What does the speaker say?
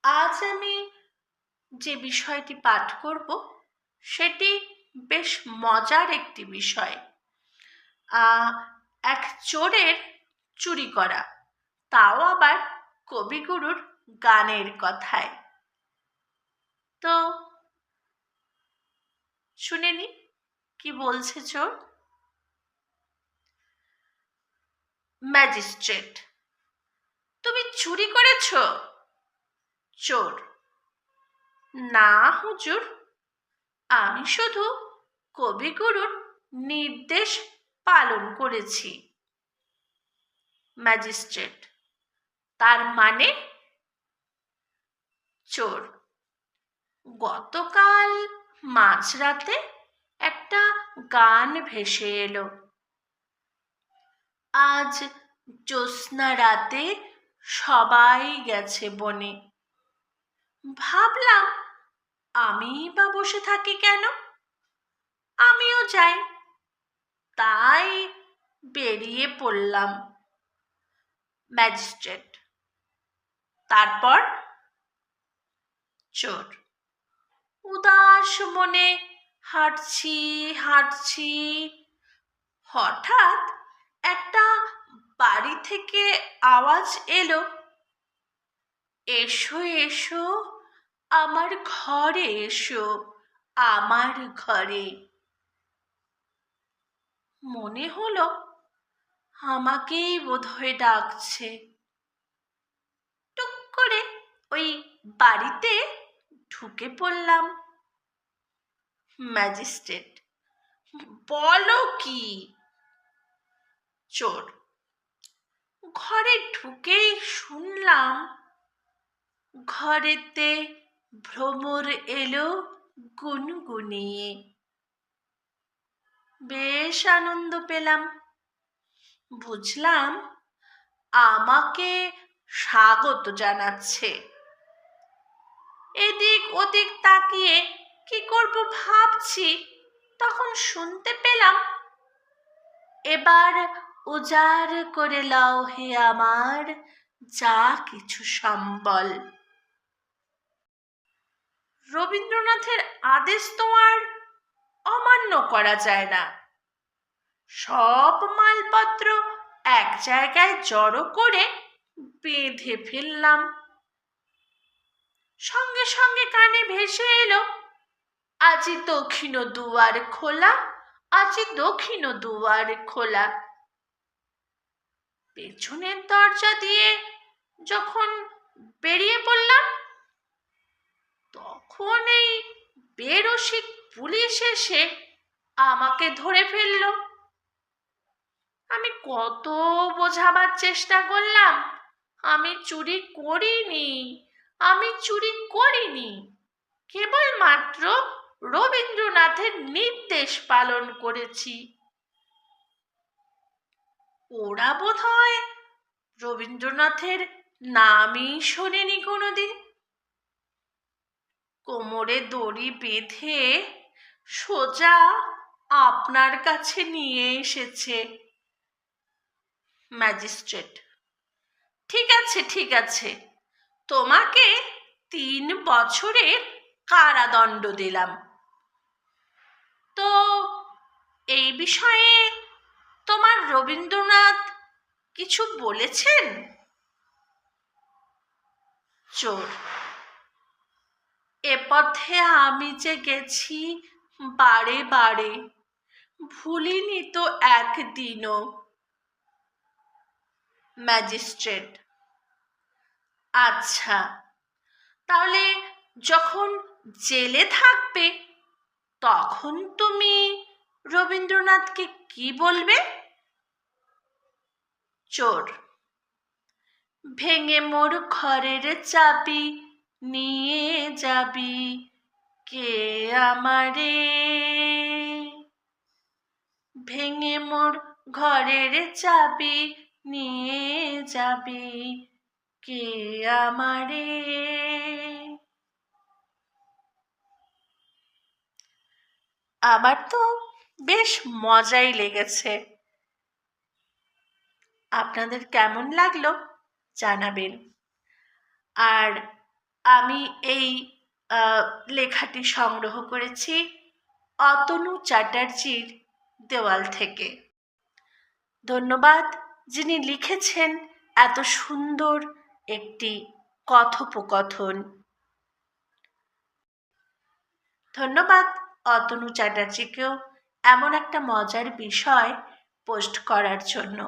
আজ আমি যে বিষয়টি পাঠ করব সেটি বেশ মজার একটি বিষয়। এক চোরের চুরি করা, তাও আবার কবিগুরুর গানের কথায়। তো শুনে নি কি বলছে চোর। ম্যাজিস্ট্রেট: তুমি চুরি করেছ? চোর: না হুজুর, আমি শুধু কবিগুরুর নির্দেশ পালন করেছি। ম্যাজিস্ট্রেট: তার মানে? চোর: গতকাল মাঝরাতে একটা গান ভেসে এলো, আজ জ্যোৎস্না রাতে সবাই গেছে বনে। ভাবলাম আমিই বা বসে থাকি কেন, আমিও যাই, তাই বেরিয়ে পড়লাম। ম্যাজিস্ট্রেট: তারপর? চোর: উদাস মনে হাঁটছি হাঁটছি, হঠাৎ একটা বাড়ি থেকে আওয়াজ এলো, এসো এসো আমার ঘরে এসো, আমার ঘরে। মনে হলো আমাকেই বোধহয় ডাকছে। টুক করে ওই বাড়িতে ঢুকে পড়লাম। ম্যাজিস্ট্রেট: বলো কি? চোর: ঘরে ঢুকেই শুনলাম ঘরেতে ভ্রমর এলো গুনগুনিয়ে। বেশ আনন্দ পেলাম, বুঝলাম আমাকে স্বাগত জানাচ্ছে। এদিক ওদিক তাকিয়ে কি করব ভাবছি, তখন শুনতে পেলাম, এবার উজাড় করে লাও হে আমার যা কিছু সম্বল। রবীন্দ্রনাথের আদেশ তো আর অমান্য করা যায় না। সব মালপত্র এক জায়গায় জড়ো করে বেঁধে ফেললাম। সঙ্গে সঙ্গে কানে ভেসে এলো, আজি দক্ষিণ দুয়ার খোলা, আজি দক্ষিণ দুয়ার খোলা। পেছনের দরজা দিয়ে যখন বেরিয়ে পড়লাম, তখন এই বেরসিক পুলিশ এসে আমাকে ধরে ফেললো। আমি কত বোঝাবার চেষ্টা করলাম, আমি চুরি করিনি, আমি চুরি করিনি, কেবলমাত্র রবীন্দ্রনাথের নির্দেশ পালন করেছি। ওরা বোধহয় রবীন্দ্রনাথের নামই শোনেনি কোনোদিন। কোমরে দড়ি বেঁধে সোজা আপনার কাছে নিয়ে এসেছে। ম্যাজিস্ট্রেট: ঠিক আছে ঠিক আছে, তোমাকে 3 বছরের কারাদণ্ড দিলাম। তো এই বিষয়ে তোমার রবীন্দ্রনাথ কিছু বলেছেন? চোর: এ পথে আমি যে গেছি বারে বারে, ভুলিনি তো একদিনও। ম্যাজিস্ট্রেট: আচ্ছা, তাহলে যখন জেলে থাকবে তখন তুমি রবীন্দ্রনাথকে কি বলবে? চোর: ভেঙে মোর ঘরের চাবি নিয়ে যাবি কে আমারে, ভেঙে মোর ঘরের চাবি নিয়ে যাবি কে আমারে। আমার তো বেশ মজাই লেগেছে। আপনাদের কেমন লাগলো জানাবেন। আর আমি এই লেখাটি সংগ্রহ করেছি অতনু চ্যাটার্জির দেওয়াল থেকে। ধন্যবাদ যিনি লিখেছেন এত সুন্দর একটি কথোপকথন। ধন্যবাদ অতনু চ্যাটার্জিকেও এমন একটা মজার বিষয় পোস্ট করার জন্য।